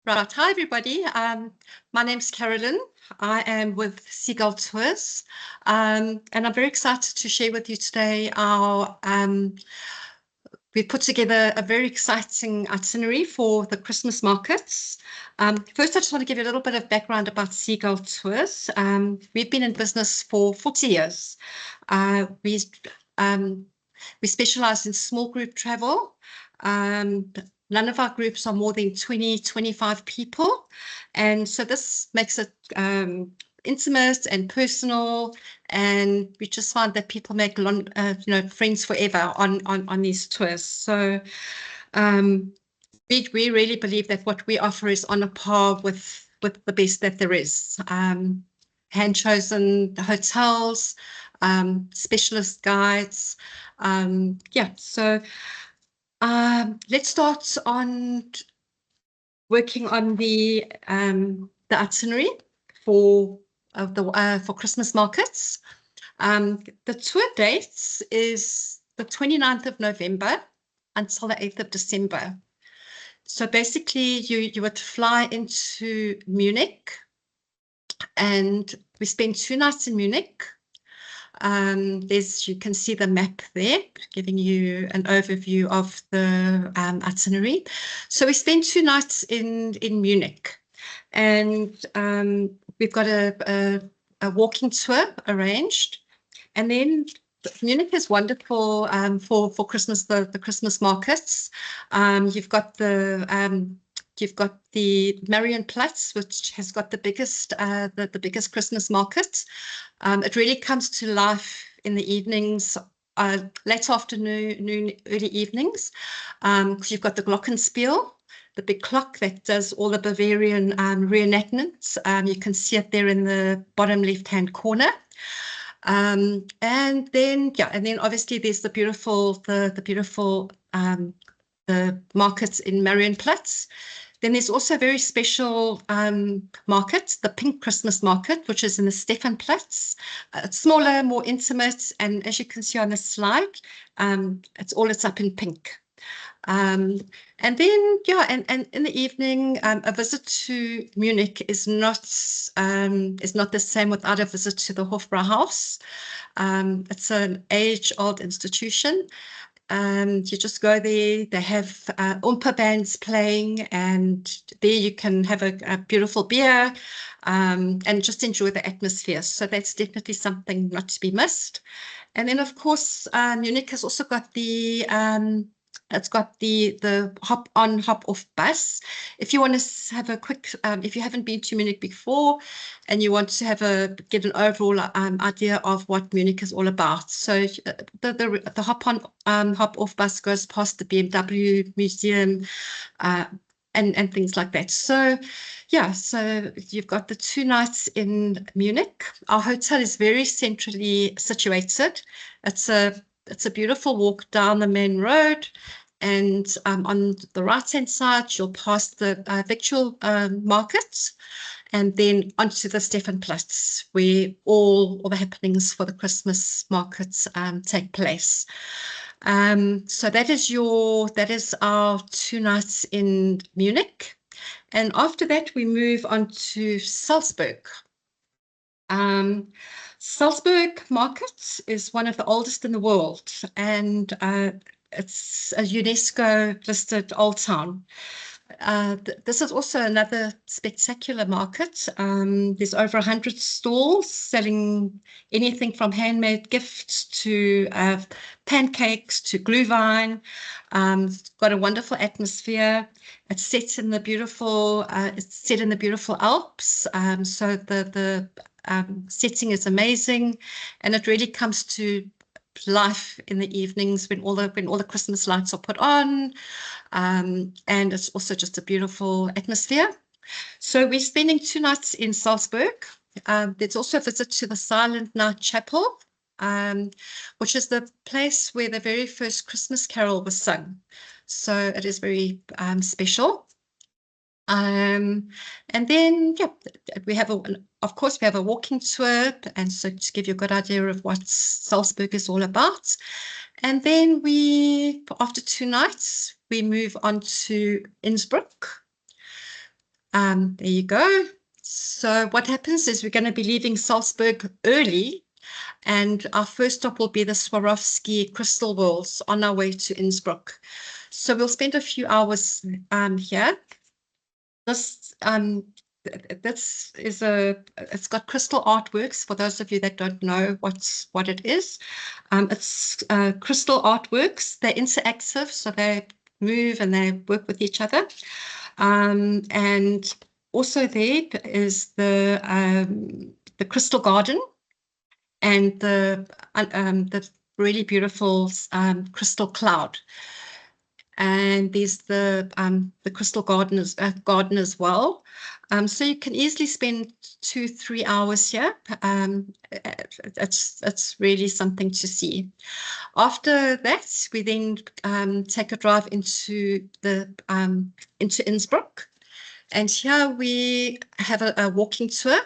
Right. Hi, everybody. My name's Carolyn. I am with Seagull Tours, and I'm very excited to share with you today we've put together a very exciting itinerary for the Christmas markets. First, I just want to give you a little bit of background about Seagull Tours. We've been in business for 40 years. We specialize in small group travel. None of our groups are more than 20, 25 people. And so this makes it intimate and personal. And we just find that people make friends forever on these tours. So we really believe that what we offer is on a par with the best that there is. Hand-chosen hotels, specialist guides. So let's start on working on the itinerary for Christmas markets. The tour dates is the 29th of November until the 8th of December. So basically you would fly into Munich, and we spend 2 nights in Munich. You can see the map there, giving you an overview of the itinerary. So we spend 2 nights in Munich, and we've got a walking tour arranged. And then Munich is wonderful for Christmas, the Christmas markets. You've got the Marienplatz, which has got the biggest Christmas market. It really comes to life in the evenings, late afternoon, early evenings, because you've got the Glockenspiel, the big clock that does all the Bavarian reenactments. You can see it there in the bottom left-hand corner. And then obviously there's the beautiful the markets in Marienplatz. Then there's also a very special market, the Pink Christmas Market, which is in the Stephanplatz. It's smaller, more intimate, and as you can see on the slide, it's up in pink. And then and in the evening, a visit to Munich is not the same without a visit to the Hofbrauhaus. It's an age-old institution. You just go there. They have Oompa bands playing, and there you can have a beautiful beer and just enjoy the atmosphere. So that's definitely something not to be missed. And then, of course, Munich has also got the hop on, hop off bus. If you want to have a quick, if you haven't been to Munich before and you want to get an overall idea of what Munich is all about. So the hop on, hop off bus goes past the BMW museum and things like that. So so you've got the 2 nights in Munich. Our hotel is very centrally situated. It's a beautiful walk down the main road, and on the right-hand side, you'll pass the victual market, and then onto the Stephanplatz, where all the happenings for the Christmas markets take place. So that is our 2 nights in Munich, and after that we move on to Salzburg. Salzburg market is one of the oldest in the world, and it's a UNESCO listed old town. This is also another spectacular market. There's over 100 stalls selling anything from handmade gifts to pancakes to glühwein. It's got a wonderful atmosphere. It's set in the beautiful Alps. So the setting is amazing, and it really comes to life in the evenings when all the Christmas lights are put on, and it's also just a beautiful atmosphere. So we're spending 2 nights in Salzburg. There's also a visit to the Silent Night Chapel, which is the place where the very first Christmas carol was sung. So it is very special. And then we have a walking tour, and so to give you a good idea of what Salzburg is all about. And then after 2 nights, we move on to Innsbruck. There you go. So what happens is we're going to be leaving Salzburg early, and our first stop will be the Swarovski Crystal Worlds on our way to Innsbruck. So we'll spend a few hours here. This is it's got crystal artworks for those of you that don't know what it is. It's crystal artworks. They're interactive, so they move and they work with each other. And also there is the crystal garden and the really beautiful crystal cloud. And there's the crystal garden as well. So you can easily spend 2-3 hours here. It's really something to see. After that, we then take a drive into Innsbruck, and here we have a walking tour.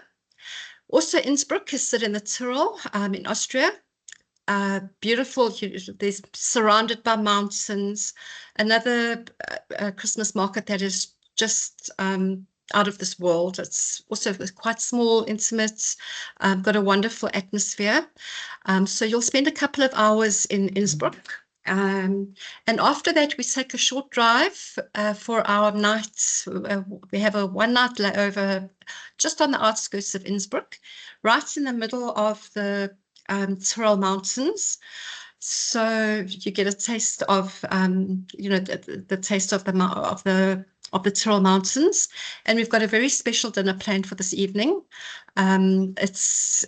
Also, Innsbruck is set in the Tyrol in Austria. Beautiful, there's surrounded by mountains. Another Christmas market that is just out of this world. It's also quite small, intimate, got a wonderful atmosphere. So you'll spend a couple of hours in Innsbruck. And after that, we take a short drive for our night. We have a one-night layover just on the outskirts of Innsbruck, right in the middle of the Tyrol Mountains. So you get a taste of, the taste of the Tyrol Mountains, and we've got a very special dinner planned for this evening. It's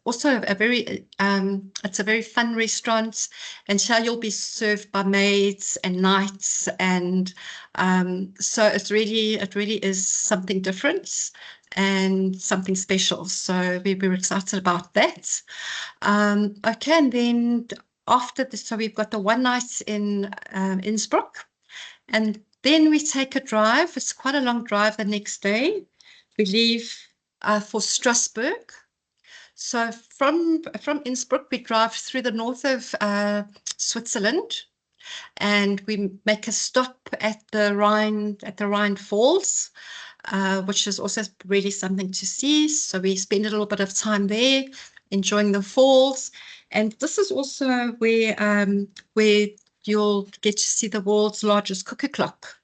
also a very fun restaurant, and here you'll be served by maids and knights, and so it really is something different and something special. So we're excited about that. Okay, and then after this, so we've got the one night in Innsbruck. And then we take a drive. It's quite a long drive the next day. We leave for Strasbourg. So from Innsbruck, we drive through the north of Switzerland, and we make a stop at the Rhine Falls, which is also really something to see. So we spend a little bit of time there, enjoying the falls. And this is also where you'll get to see the world's largest cuckoo clock.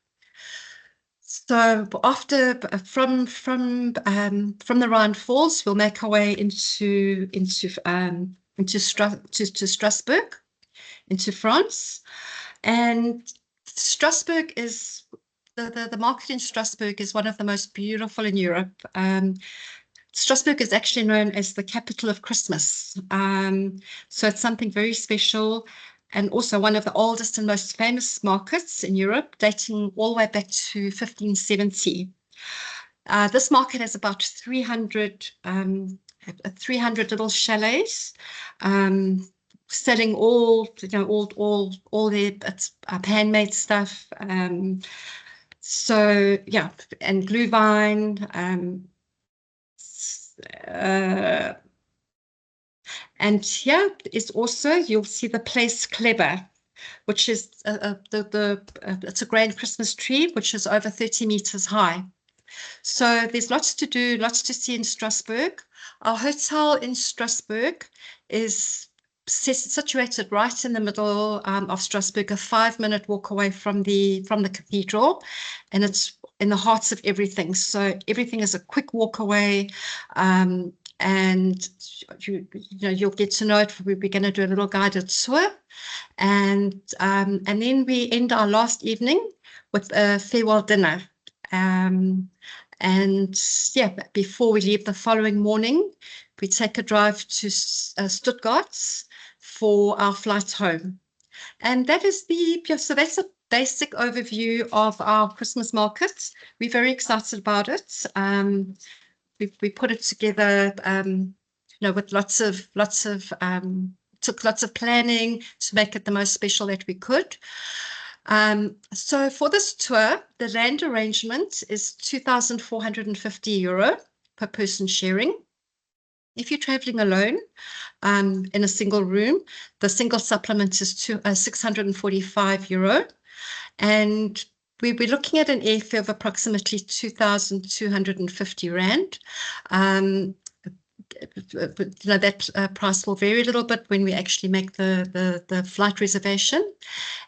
So after from the Rhine Falls, we'll make our way into Strasbourg, into France, and Strasbourg is the market in Strasbourg is one of the most beautiful in Europe. Strasbourg is actually known as the capital of Christmas, so it's something very special. And also one of the oldest and most famous markets in Europe, dating all the way back to 1570. This market has about 300 little chalets, selling all their handmade stuff. So yeah, and Glühwein. And here is also, you'll see the Place Kleber, which is it's a grand Christmas tree, which is over 30 meters high. So there's lots to do, lots to see in Strasbourg. Our hotel in Strasbourg is situated right in the middle of Strasbourg, a 5-minute walk away from the cathedral, and it's in the heart of everything. So everything is a quick walk away. And you'll get to know it. We're going to do a little guided tour, and then we end our last evening with a farewell dinner. And yeah, before we leave the following morning, we take a drive to Stuttgart for our flight home. And that is so that's a basic overview of our Christmas market. We're very excited about it. We put it together, with took lots of planning to make it the most special that we could. So for this tour, the land arrangement is €2,450 per person sharing. If you're traveling alone in a single room, the single supplement is €645. And we're looking at an airfare of approximately 2,250 Rand. But, that price will vary a little bit when we actually make the flight reservation.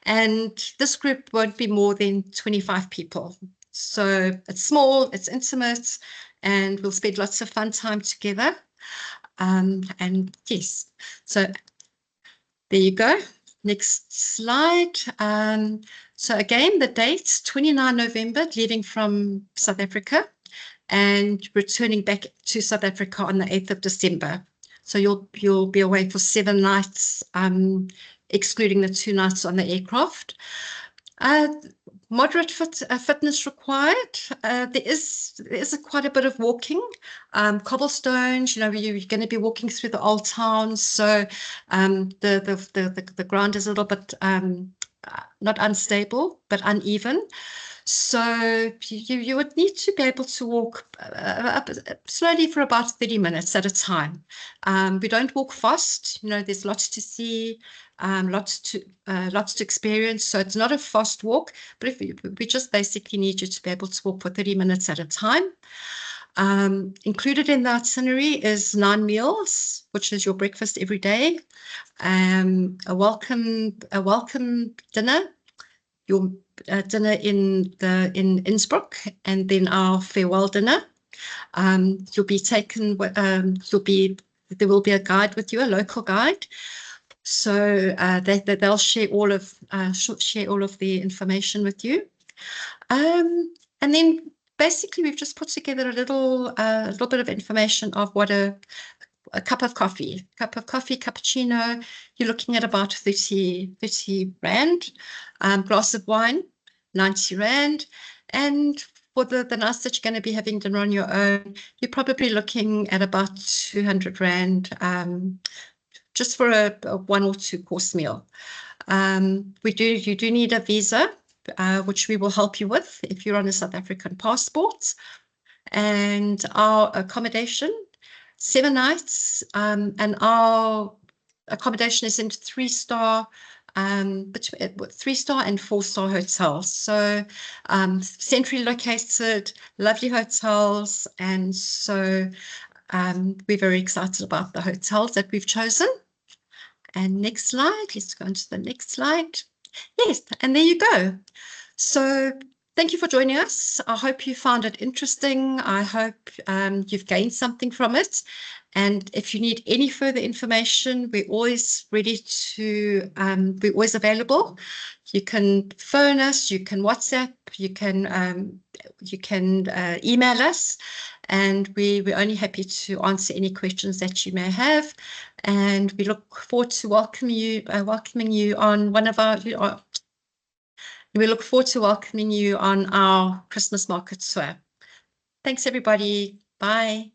And this group won't be more than 25 people. So it's small, it's intimate, and we'll spend lots of fun time together. And yes, so there you go. Next slide. So again, the dates, 29 November, leaving from South Africa and returning back to South Africa on the 8th of December. So you'll be away for 7 nights, excluding the 2 nights on the aircraft. Moderate fitness required. There is quite a bit of walking, cobblestones. You're going to be walking through the old town, so the ground is a little bit not unstable but uneven. So you would need to be able to walk up slowly for about 30 minutes at a time. We don't walk fast. There's lots to see, lots to experience. So it's not a fast walk, but we just basically need you to be able to walk for 30 minutes at a time. Included in the itinerary is 9 meals, which is your breakfast every day, a welcome dinner, your dinner in Innsbruck, and then our farewell dinner. You'll be taken. There will be a guide with you, a local guide. So they'll share all of the information with you. And then basically we've just put together a little bit of information of what a cup of coffee, cappuccino, you're looking at about 30 Rand. Glass of wine, 90 Rand. And for the nights that you're going to be having dinner on your own, you're probably looking at about 200 Rand, just for a 1 or 2 course meal. You do need a visa, which we will help you with if you're on a South African passport. And our accommodation, 7 nights, and our accommodation is in 3-star, between 3-star and 4-star hotels. So centrally located, lovely hotels, and so we're very excited about the hotels that we've chosen. And next slide, let's go on to the next slide. Yes, and there you go. So thank you for joining us. I hope you found it interesting. I hope you've gained something from it. And if you need any further information, we're always ready to, we're always available. You can phone us, you can WhatsApp, you can email us, and we're only happy to answer any questions that you may have. And we look forward to welcoming you on one of our. We look forward to welcoming you on our Christmas market tour. Thanks, everybody. Bye.